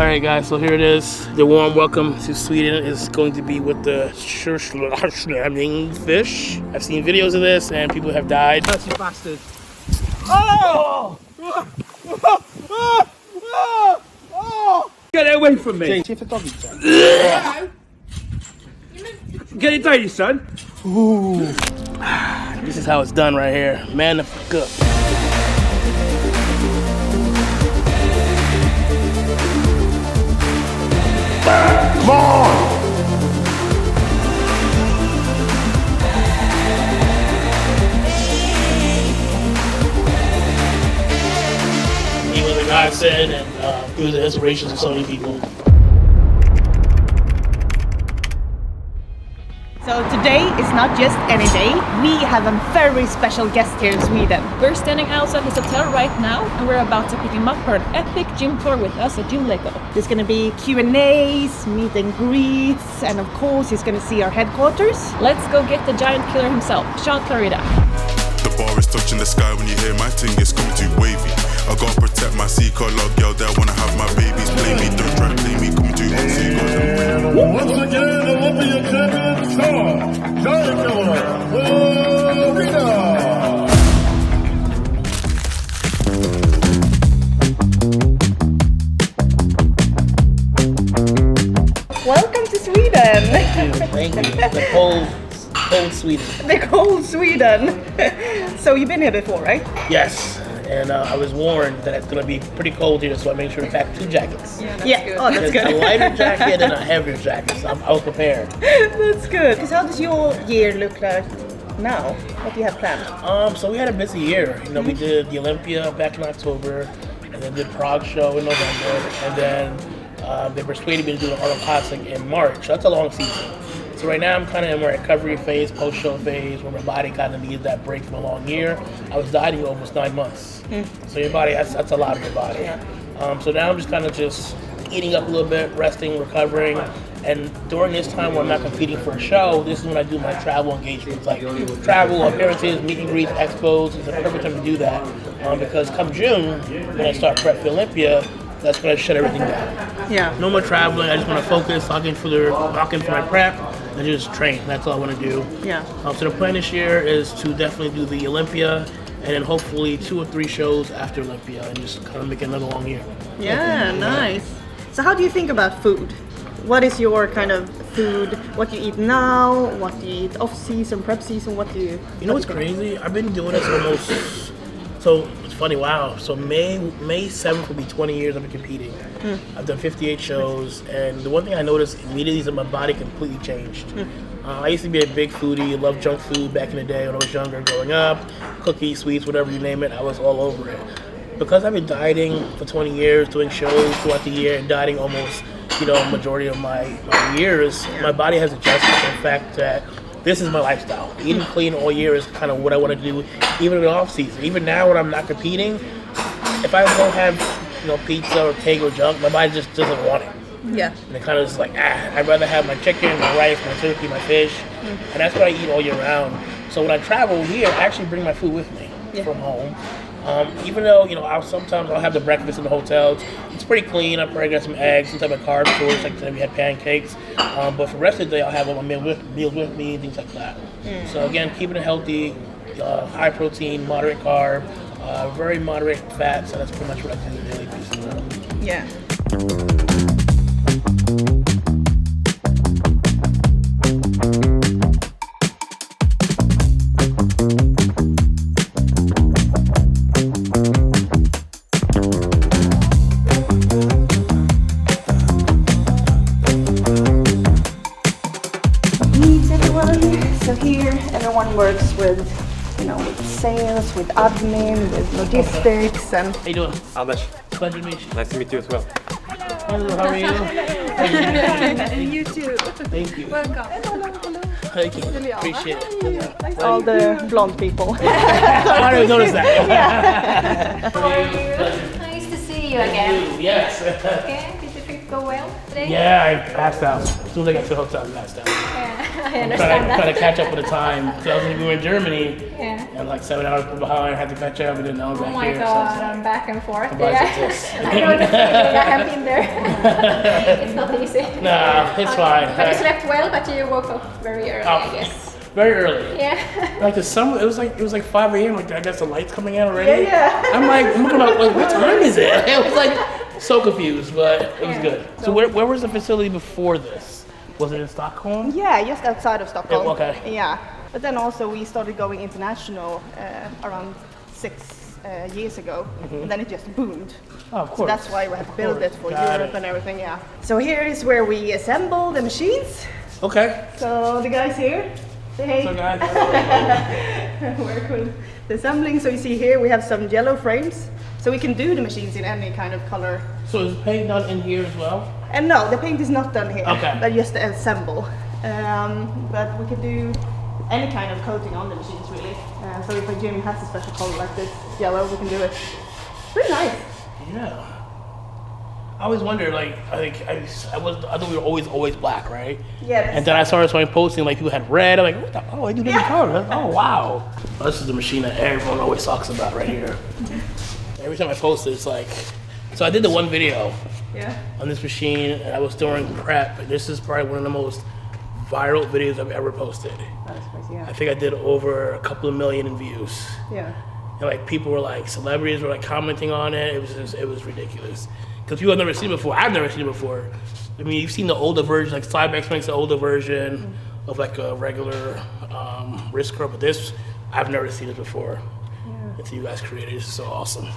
Alright guys, so here it is. The warm welcome to Sweden is going to be with the Surströmming fish. I've seen videos of this and people have died. That's you bastard. Oh! Get it away from me! See if it's doggy, son. Get it dirty, son! Ooh. This is how it's done right here. Man the fuck up. Come on! He was a godsend and he was an inspiration to so many people. So today is not just any day, we have a very special guest here in Sweden. We're standing outside his hotel right now and we're about to pick him up for an epic gym tour with us at Gymleco. There's gonna be Q&As, meet and greets, and of course he's gonna see our headquarters. Let's go get the giant killer himself, SHAUN CLARIDA. The bar is touching the sky when you hear my ting, it's coming too wavy. I gotta protect my C-card log, girl, that wanna have my babies. Play me, don't try to play me, coming too hot, so you got them. Once again, Olympia champion Shaun CLARIDA. Welcome to Sweden! Thank you. The cold Sweden. The cold Sweden! So you've been here before, right? Yes. And I was warned that it's going to be pretty cold here, so I made sure to pack 2 jackets. Yeah, oh that's There's good. a lighter jacket and a heavier jacket, so I was prepared. That's good. Because how does your year look like now? What do you have planned? So we had a busy year. You know, we did the Olympia back in October, and then did Prague show in November, and then they persuaded me to do the Arnold Classic in March. So that's a long season. So right now I'm kind of in my recovery phase, post-show phase, where my body kind of needs that break from a long year. I was dieting for almost 9 months. So your body, that's a lot of your body. Yeah. So now I'm just kind of just eating up a little bit, resting, recovering. And during this time when I'm not competing for a show, this is when I do my travel engagements, like travel, appearances, meet and greets, expos. It's a perfect time to do that. Because come June, when I start prep for Olympia, that's when I shut everything down. Yeah. No more traveling. I just want to focus, lock in for my prep, and just train. That's all I want to do. Yeah. So the plan this year is to definitely do the Olympia, and then hopefully 2 or 3 shows after Olympia, and just kind of make another long year. Yeah, nice. So how do you think about food? What is your kind of food? What do you eat now? What do you eat off season, prep season? What do you? You know what's crazy? I've been doing this almost. So it's funny, wow. So May 7th will be 20 years I've been competing. I've done 58 shows, and the one thing I noticed immediately is that my body completely changed. I used to be a big foodie, loved junk food back in the day when I was younger, growing up. Cookies, sweets, whatever you name it, I was all over it. Because I've been dieting for 20 years, doing shows throughout the year, and dieting almost, majority of my years, my body has adjusted to the fact that this is my lifestyle. Eating clean all year is kind of what I want to do, even in the off season. Even now when I'm not competing, if I don't have, pizza or cake or junk, my body just doesn't want it. Yeah. And it kind of just like, I'd rather have my chicken, my rice, my turkey, my fish, and that's what I eat all year round. So when I travel here, I actually bring my food with me from home. Even though, sometimes I'll have the breakfast in the hotels. It's pretty clean. I probably got some eggs, some type of carb source, like today we had pancakes. But for the rest of the day, I'll have all my meals with me, things like that. So again, keeping it healthy, high protein, moderate carb, very moderate fat. So that's pretty much what I do on a daily basis. Yeah. So here everyone works with, with sales, with admin, with logistics, and How you doing? Anders, Pleasure to meet you. nice to meet you as well. Hello, how are you? You too. Thank you. Welcome. Thank you. Appreciate it. all the blonde people. I didn't notice that. Nice to see you again. Yes. Okay, did the trip go well today? Yeah, I passed out. As soon as I got to the hotel, I passed out. Yeah. I understand that. Trying to catch up with the time. Because we were in Germany, Yeah. and like 7 hours behind, I had to catch up, and then now I'm Oh back my here. god, So I'm back and forth. Bye, Yeah. sis. I know the feeling, I have been there. It's not easy. nah, it's fine. But you slept well, but you woke up very early, I guess. Very early. Yeah. Like the summer, it was like 5 a.m. Like I guess the lights coming in already. Yeah. I'm looking up, like, what time is it? I was like so confused, but it was good. So where was the facility before this? Was it in Stockholm? Yeah, just outside of Stockholm. Yeah, okay. Yeah, but then also we started going international around 6 years ago, and then it just boomed. Oh, of So course. that's why we had to build it for Got Europe it. and everything. Yeah. So here is where we assemble the machines. Okay. So the guys here, say hey. So guys, Very cool. The assembling. So you see here we have some yellow frames, so we can do the machines in any kind of color. so is paint done in here as well? And no, the paint is not done here. Okay. But just assemble. But we can do any kind of coating on the machines really. So if a gym has a special color like this, yellow, we can do it. Pretty nice. Yeah. I always wondered, like, I thought we were always black, right? Yeah. And then I started posting, like, people had red. I'm like, what the? Oh, I do different colors. Oh, wow. Oh, this is the machine that everyone always talks about right here. Every time I post it, it's like, so I did the one video Yeah. on this machine, and I was during prep, and this is probably one of the most viral videos I've ever posted. That's crazy. I Yeah. think I did over a couple of million in views. Yeah. And like people were like, celebrities were like commenting on it. It was ridiculous. Because people have never seen it before. I've never seen it before. I mean, you've seen the older version, like Cybex makes the older version of like a regular wrist curl, but this, I've never seen it before. Yeah. Until you guys created it. This is so awesome.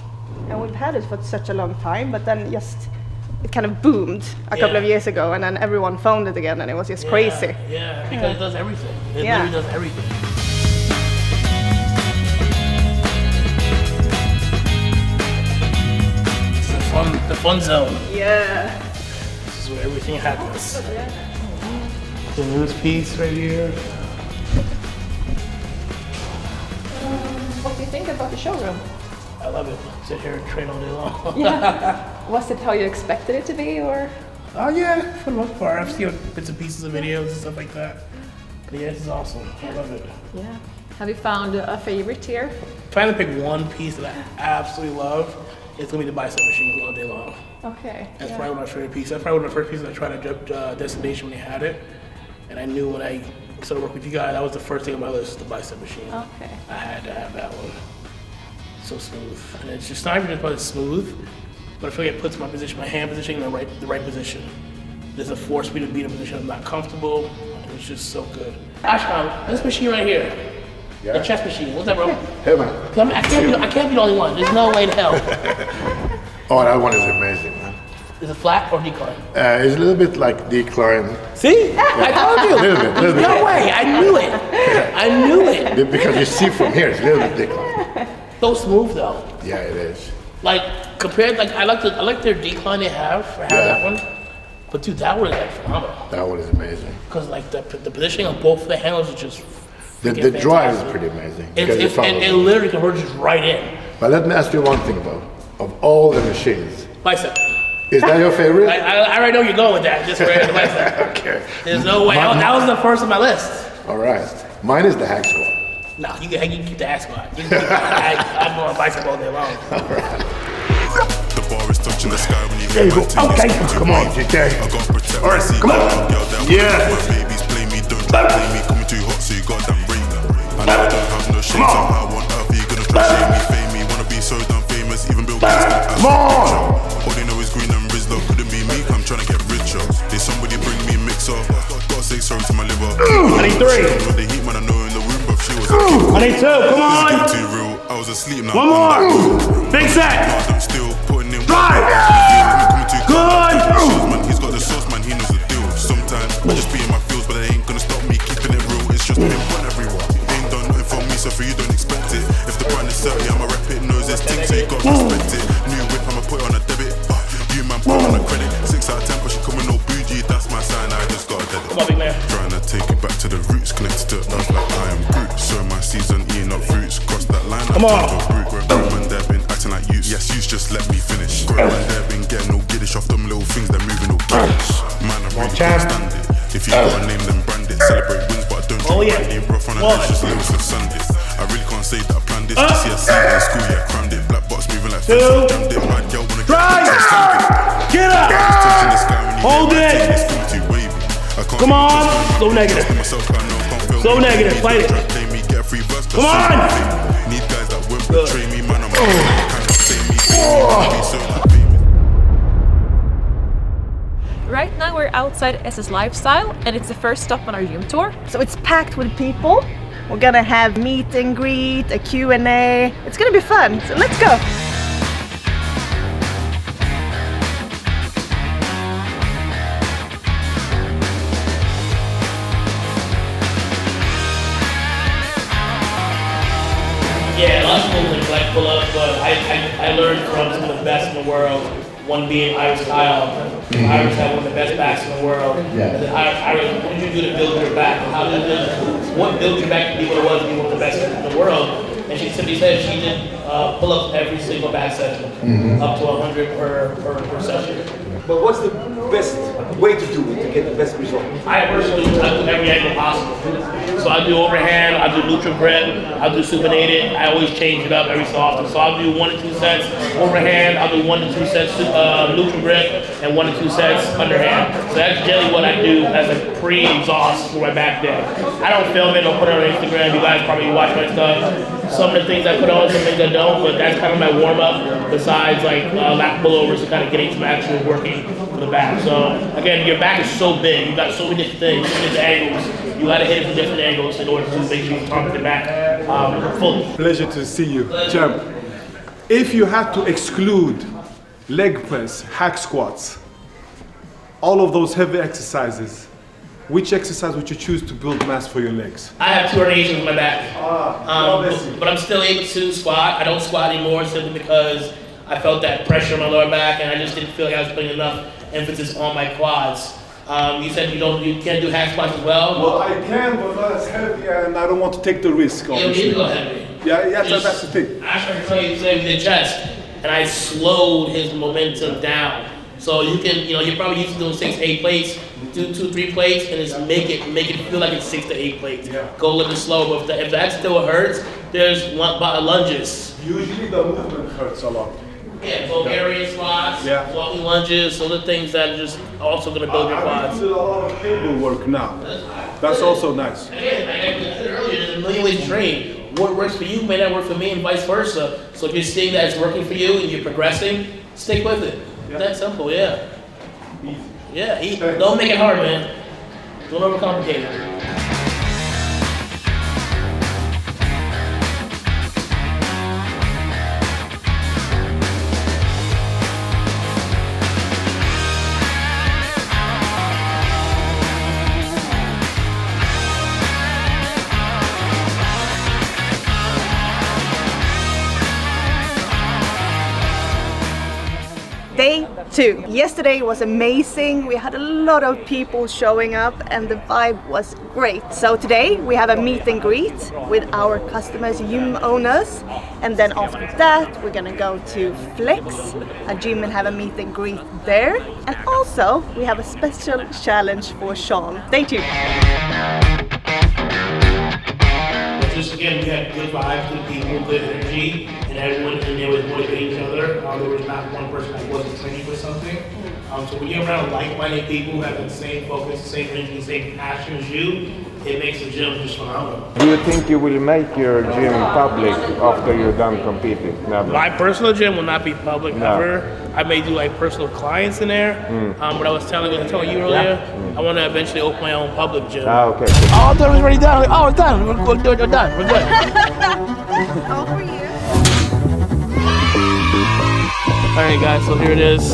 And we've had it for such a long time, but then just it kind of boomed a couple Yeah. of years ago, and then everyone found it again, and it was just crazy. Yeah, because it does everything. It Yeah. literally does everything. It's the fun zone. Yeah. This is where everything happens. The newest piece right here. What do you think about the showroom? I love it. Sit here and train all day long. Was it how you expected it to be, or? Oh yeah, for the most part. I've seen bits and pieces of videos and stuff like that. But yeah, this is awesome. I love it. Yeah. Have you found a favorite here? If I had to pick one piece that I absolutely love, it's gonna be the bicep machine all day long. Okay. That's probably one of my favorite pieces. That's probably one of the first pieces I tried to jump Destination when they had it. And I knew when I started working with you guys, that was the first thing on my list, the bicep machine. Okay. I had to have that one. So smooth. And it's just not even just about it's smooth, but I feel like it puts my position, my hand position in the right position. There's a force me to be in a position I'm not comfortable. And it's just so good. Ashkan, this machine right here. The chest machine. What's that, bro? Hey man. I can't be the only one. There's no way in hell. Oh, that one is amazing, man. Is it flat or decline? It's a little bit like decline. See? I told you. Little bit. No way. I knew it. I knew it. Because you see from here, it's a little bit decline. So smooth though. Yeah, it is. Like compared, like I like their decline they have. I have that one. But dude, that one is like phenomenal. That one is amazing. Because like the positioning of both the handles is just The drive is pretty amazing. because you follow it it. literally converges right in. But let me ask you one thing though. Of all the machines, Bicep. is that your favorite? I already know you're going with that. Just right in the bicep. Okay. There's no way. That was the first on my list. All right. Mine is the hack squat. No, you can keep the ass squat. You can keep I'm going bicep all day long. The bar is touching the sky when you There hear you my go. ting, Okay. it's coming Come to on, me. GK. I gotta protect All my right, seat. come on. Girl, that Yeah. my babies play me, don't try to play me. Coming too hot, so you goddamn break. And I don't have no shame, somehow on earth are you gonna try shame me, fame me? Wanna be so damn famous, even Bill Gates can ask Come on. all they know is green and Rizzo, couldn't be me, I'm trying to get richer. Did somebody bring me a mixer? Gotta say sorry to my liver. I need 3. With the heat, man, I know in the room, but she was a kid. I need 2. Come on. Too real, I was asleep now. One more. Big set. I'm still putting in Drive. Good. Man, he's got the sauce, man, he knows the deal. Sometimes I just be in my feels, but it ain't gonna stop me keeping it real. It's just been fun everyone. Ain't done nothing for me, so for you don't expect it. If the brand is 30, I'ma rep it, knows this thing, so you gotta respect it. New whip, I'ma put it on a debit. You man, put it on a credit. 6 out of 10, but she coming no bougie, that's my sign, I just gotta dead Come on, big man. Trying to take it back to the roots, connected to earth like I am Groot. So my season eating up fruits, cross that line. Come on. Man, they've been acting like youths. Yes, youths, just let me finish. Man, they've been getting all giddish off them little things, they're moving all giddish. Man, I really can't stand it. If you gotta name them, brand it. it. Celebrate wins, but I don't do it. Ain't rough on it's just limits of Sundays. I really can't say that I planned this. To see a seat in school, yeah, crammed it. Black box moving like fish, I jammed it. Bad girl wanna Get up! Hold it! Come on! So negative. So negative. Fight it. Come on! Need guys that won't betray me, man. I'm Right now we're outside SS Lifestyle and it's the first stop on our gym tour. So it's packed with people. We're gonna have meet and greet, a Q&A. It's gonna be fun, so let's go. Yeah, a lot of people like pull up, but I learned from some of the best in the world. One being Irish Kyle. Irish had one of the best backs in the world. Yeah. And then Irish, what did you do to build your back? What built your back to be what it was to be one of the best in the world? And she simply said she did pull-ups every single back session, up to 100 per session. But what's the best way to do it to get the best result? I personally do every angle possible. So I do overhand, I do neutral grip, I do supinated. I always change it up every so often. So I'll do 1 to 2 sets overhand, I'll do 1 to 2 sets neutral grip, and 1 to 2 sets underhand. So that's generally what I do as a pre-exhaust for my back day. I don't film it or put it on Instagram. You guys probably watch my stuff. Some of the things I put on, some things I don't, but that's kind of my warm-up besides like lap pullovers and kind of getting some actual working for the back. So again, your back is so big. You've got so many different things, so many different angles. You got to hit it from different angles in order to make sure you target the back fully. Pleasure to see you, Champ. If you had to exclude leg press, hack squats, all of those heavy exercises, which exercise would you choose to build mass for your legs? I have 2 herniations in my back, but I'm still able to squat. I don't squat anymore simply because I felt that pressure on my lower back, and I just didn't feel like I was putting enough emphasis on my quads. You said you can't do hack squats as well? Well, I can, but not as heavy, and I don't want to take the risk, obviously. You need to go heavy. Yeah, that's the thing. Actually, I can tell you today with the chest, and I slowed his momentum down. So you can, you're probably used to doing 6 to 8 plates, do 2 3 plates, and just make it feel like it's 6 to 8 plates. Yeah. Go a little bit slow, but if that still hurts, there's lunges. Usually the movement hurts a lot. Yeah, Bulgarian squats, walking lunges, so the things that are just also going to build your quads. I do a lot of cable work now. That's also nice. Again, like I said earlier, there's a million ways to train. What works for you may not work for me, and vice versa. So if you're seeing that it's working for you and you're progressing, stick with it. Yeah. That simple, yeah. Easy. Yeah, don't make it hard, man. Don't overcomplicate it. Day 2. Yesterday was amazing. We had a lot of people showing up and the vibe was great. So today we have a meet and greet with our customers, gym owners. And then after that we're gonna go to Flex, a gym, and have a meet and greet there. And also we have a special challenge for Shaun. Stay tuned. Just again, we had good vibes, good people, good energy, and everyone in there was motivating each other. There was not one person that wasn't training for something. So when you're around like-minded people who have the same focus, the same energy, the same passion as you, it makes the gym just phenomenal. Do you think you will make your gym public after you're done competing? Never. My personal gym will not be public ever. I may do like personal clients in there. But I was telling you earlier, I want to eventually open my own public gym. Ah, okay. Oh, I thought it was already done. Oh, it's done. We're done. We're good. All for you. All right, guys. So here it is.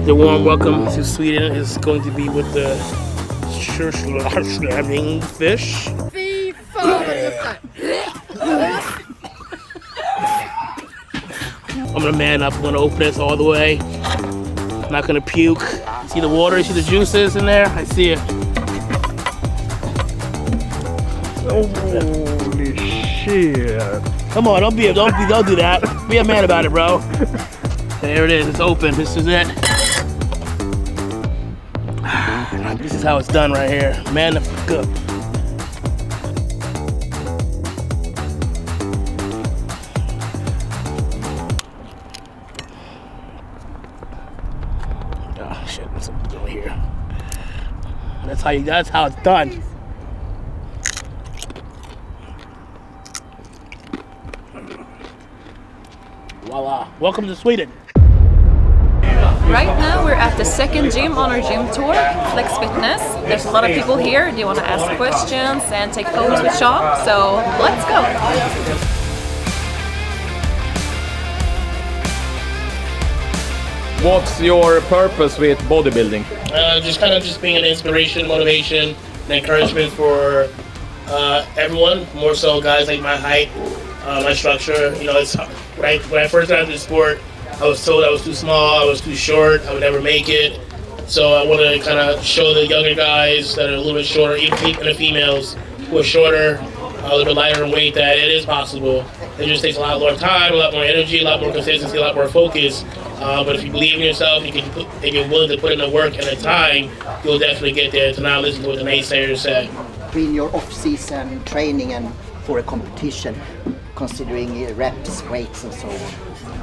The warm welcome to Sweden is going to be with the Surströmming fish. I'm gonna man up. I'm gonna open this all the way. I'm not gonna puke. You see the water? You see the juices in there? I see it. Holy shit! Come on, don't do that. Be a man about it, bro. There it is. It's open. This is it. This is how it's done right here. Man, good. Oh shit, what's over here? That's how it's done. Voila. Welcome to Sweden. Right now we're at the second gym on our gym tour, Flex Fitness. There's a lot of people here. They want to ask questions and take photos with Shaun. So let's go. What's your purpose with bodybuilding? Just being an inspiration, motivation, and encouragement for everyone. More so guys like my height, my structure. You know, it's when I first got into the sport, I was told I was too small, I was too short, I would never make it. So I want to kind of show the younger guys that are a little bit shorter, even the females who are shorter, a little bit lighter in weight, that it is possible. It just takes a lot more time, a lot more energy, a lot more consistency, a lot more focus. But if you believe in yourself, and you're willing to put in the work and the time, you'll definitely get there. To not listen to what the naysayers say. Between your off-season training and for a competition, considering reps, weights, and so on.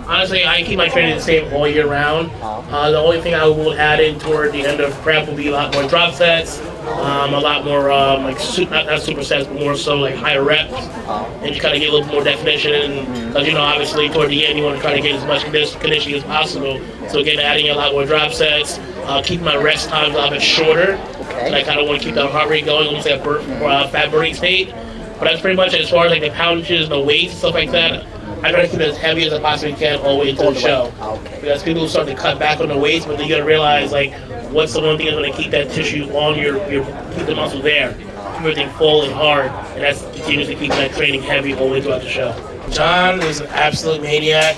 Honestly, I keep my training the same all year round. The only thing I will add in toward the end of prep will be a lot more drop sets, a lot more not supersets, but more so like higher reps, and you kind of get a little more definition. Because you know, obviously, toward the end, you want to try to get as much conditioning as possible. So again, adding a lot more drop sets, keep my rest times a lot bit shorter. And I kind of want to keep the heart rate going, almost like a fat burning state. But that's pretty much as far as like the poundages and the weights and stuff like that. I try to keep it as heavy as I possibly can all the way into the show. Because people start to cut back on the weights, but then you gotta realize like what's the one thing that's gonna keep that tissue on keep the muscle there, keep everything full and hard, and that's continuously keeping that training heavy all the way throughout the show. John is an absolute maniac.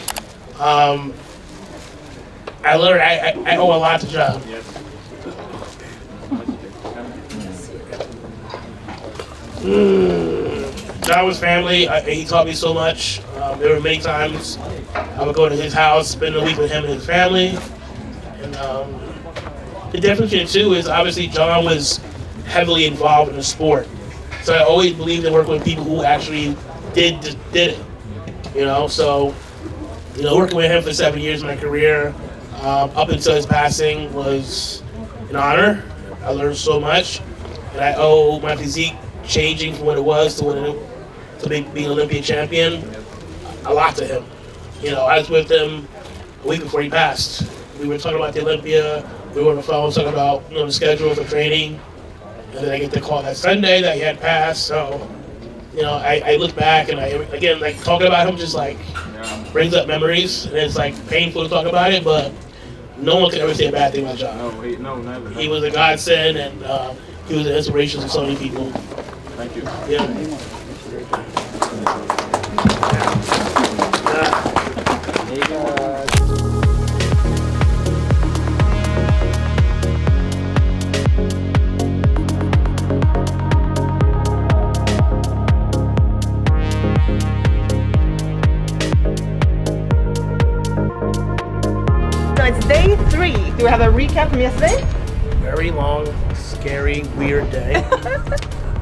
I learned I owe a lot to John. John was family. He taught me so much. There were many times I would go to his house, spend a week with him and his family. And the difference here too is obviously John was heavily involved in the sport. So I always believed in working with people who actually did it. You know, so working with him for 7 years of my career, up until his passing, was an honor. I learned so much, and I owe my physique changing from what it was to being an Olympian champion a lot to him. You know, I was with him a week before he passed. We were talking about the Olympia. We were on the phone talking about the schedule for training, and then I get the call that Sunday that he had passed. So, I look back and again talking about him just like brings up memories, and it's like painful to talk about it, but no one can ever say a bad thing about John. No, never. He was a godsend, and he was an inspiration to so many people. Thank you. Yeah. So it's day 3. Do we have a recap from yesterday? Very long, scary, weird day.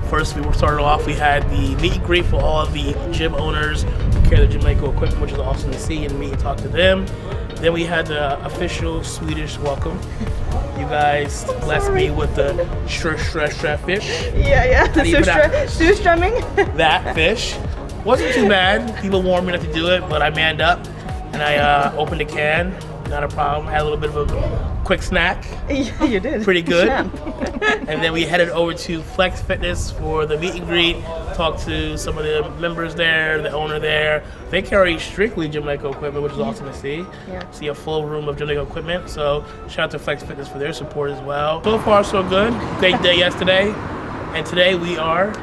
First, we started off, we had the meet and greet for all of the gym owners who carry the Gymleco equipment, which is awesome to see and meet and talk to them. Then we had the official Swedish welcome. You guys blessed me with the Surströmming fish. Yeah, the Surströmming. That fish. Wasn't too bad. People warned me not to do it, but I manned up and I opened a can. Not a problem. Had a little bit of a quick snack. Yeah, you did. Pretty good. And then we headed over to Flex Fitness for the meet and greet. Talked to some of the members there, the owner there. They carry strictly Gymleco equipment, which is awesome to see. Yeah. See a full room of Gymleco equipment. So shout out to Flex Fitness for their support as well. So far, so good. Great day yesterday. And today we are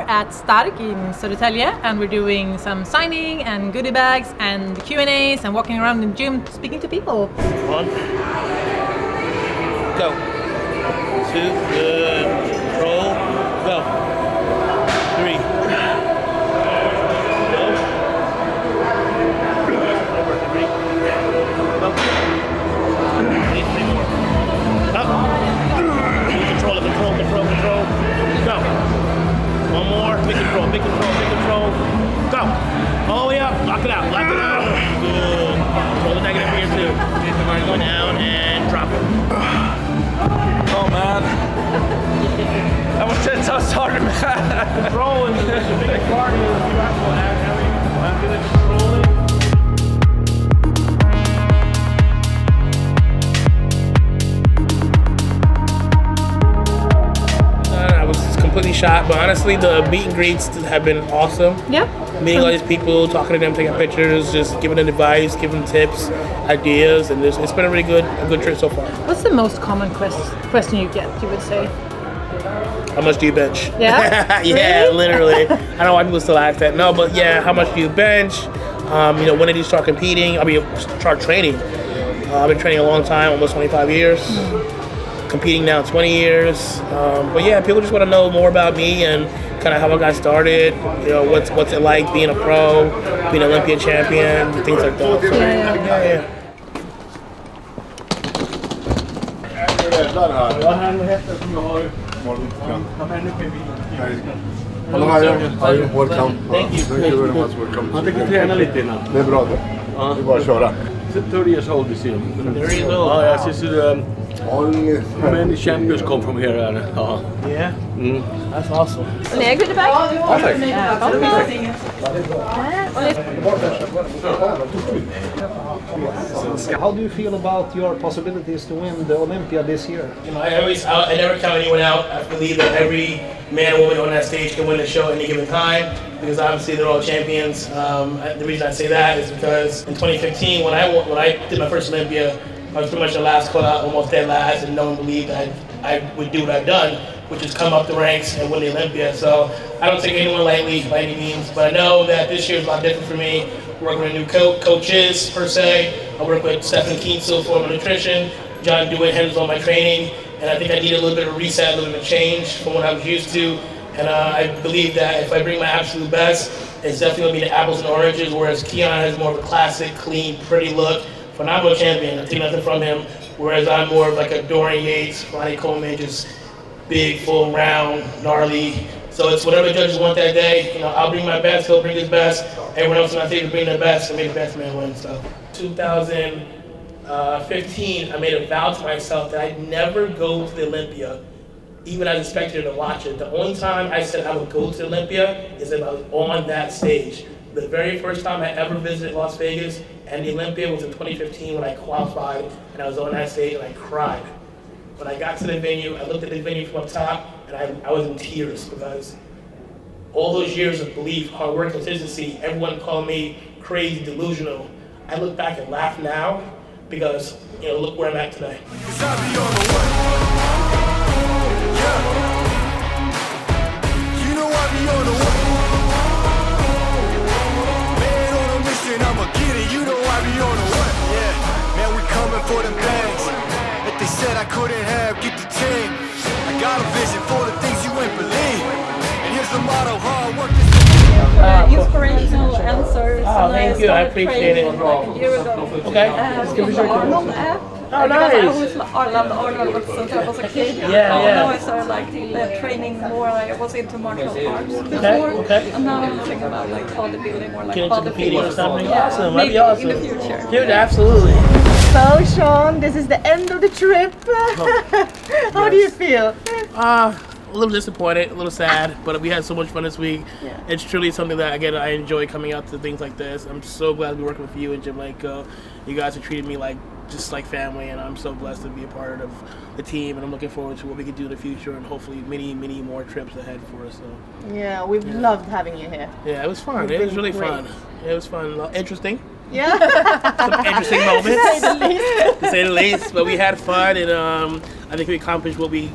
at Stark in Södertälje, and we're doing some signing and goodie bags and Q&As and walking around the gym speaking to people. 1, go. 2, good. Roll, go. 3, go. 3 more. Up. Control man. That was 10 times harder, man. Controlling is the biggest part of you have to have good at controlling. I was completely shocked, but honestly, the meet and greets have been awesome. Yeah. Meeting all these people, talking to them, taking pictures, just giving them advice, giving them tips, ideas, and it's been a good trip so far. What's the most common question you get, you would say? How much do you bench? Yeah? Yeah, Really? literally. I don't know why people still ask that. No, but yeah, how much do you bench? When did you start competing? Start training. I've been training a long time, almost 25 years. Competing now 20 years. But yeah, people just want to know more about me and kind of how I got started. What's it like being a pro, being an Olympia champion, things like that. So, yeah. Welcome. Thank you. Thank you very much. Welcome. Han tänker träna lite innan. Det är bra det. Det är bara att köra. 30 years old this year. 30 years old. Oh, yes, this is many champions come from here. Yeah? That's awesome. Vill ni ha goodie bag? How do you feel about your possibilities to win the Olympia this year? I never count anyone out. I believe that every man or woman on that stage can win the show at any given time because obviously they're all champions. The reason I say that is because in 2015, when I did my first Olympia, I was pretty much the last call out, almost dead last, and no one believed that I would do what I've done, which is come up the ranks and win the Olympia. So I don't take anyone lightly by any means, but I know that this year is a lot different for me. Working with new coaches, per se. I work with Stephen Kienzel for my nutrition, John Dewitt handles all my training, and I think I need a little bit of a reset, a little bit of change from what I was used to. And I believe that if I bring my absolute best, it's definitely going to be the apples and oranges, whereas Keon has more of a classic, clean, pretty look. Phenomenal champion, I take nothing from him, whereas I'm more of like a Dorian Yates, Ronnie Coleman, just big, full, round, gnarly. So it's whatever judges want that day. I'll bring my best, he'll bring his best. Everyone else in my team will bring their best and make the best man win. So 2015, I made a vow to myself that I'd never go to the Olympia, even as a spectator to watch it. The only time I said I would go to the Olympia is if I was on that stage. The very first time I ever visited Las Vegas and the Olympia was in 2015 when I qualified and I was on that stage and I cried. When I got to the venue, I looked at the venue from up top and I was in tears because all those years of belief, hard work, consistency, everyone called me crazy, delusional. I look back and laugh now because, look where I'm at today. I'ma get it, you know I be on the way. Yeah, man, we coming for them bags that they said I couldn't have, get the team. I got a vision for the things you ain't believe. And here's the motto, hard work is inspirational answers. Oh, thank you, I appreciate it. Like a year ago. Okay. The Arnold app. Oh, nice. I always loved Arnold since I was a kid. Yeah. Now I started training more. I was into martial arts before. Okay. And now I'm thinking about bodybuilding or Get into competing or something. Yeah, Awesome. That'd be awesome. in the future. Dude, absolutely. So Shaun, this is the end of the trip. How do you feel? A little disappointed, a little sad, but we had so much fun this week. Yeah. It's truly something that, again, I enjoy coming out to things like this. I'm so glad to be working with you and Gymleco. You guys have treated me just like family, and I'm so blessed to be a part of the team, and I'm looking forward to what we can do in the future and hopefully many, many more trips ahead for us. So. Yeah, we've loved having you here. Yeah, it was fun. It was really fun. It was fun. Interesting. Yeah. Some interesting moments. To say the least. To say the least. But we had fun, and I think we accomplished what we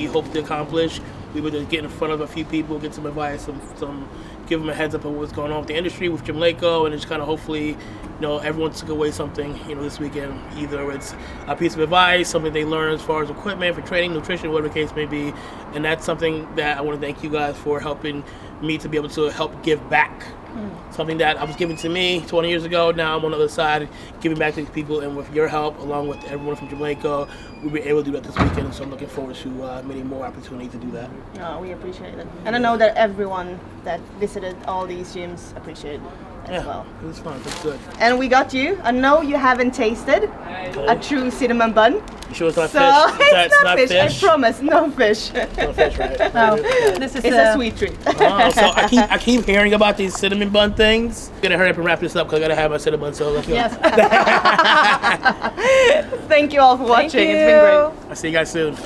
hoped to accomplish. We would just get in front of a few people, get some advice, some give them a heads up of what's going on with the industry, with Gymleco, and just kind of hopefully, everyone took away something, this weekend. Either it's a piece of advice, something they learn as far as equipment for training, nutrition, whatever the case may be. And that's something that I want to thank you guys for helping me to be able to help give back. Something that was given to me 20 years ago. Now I'm on the other side, giving back to these people, and with your help, along with everyone from Gymleco, we'll be able to do that this weekend. So I'm looking forward to many more opportunities to do that. No, we appreciate it, and I know that everyone that visited all these gyms appreciate as well. It was fun. It's good. And we got you. I know you haven't tasted a true cinnamon bun. You sure it's not So fish? it's not fish. I promise, no fish. No fish, right? No, this is It's a sweet treat. Oh, so I keep hearing about these cinnamon bun things. I'm gonna hurry up and wrap this up because I gotta have my cinnamon bun. So let's go. Yes. Thank you all for watching. It's been great. I'll see you guys soon.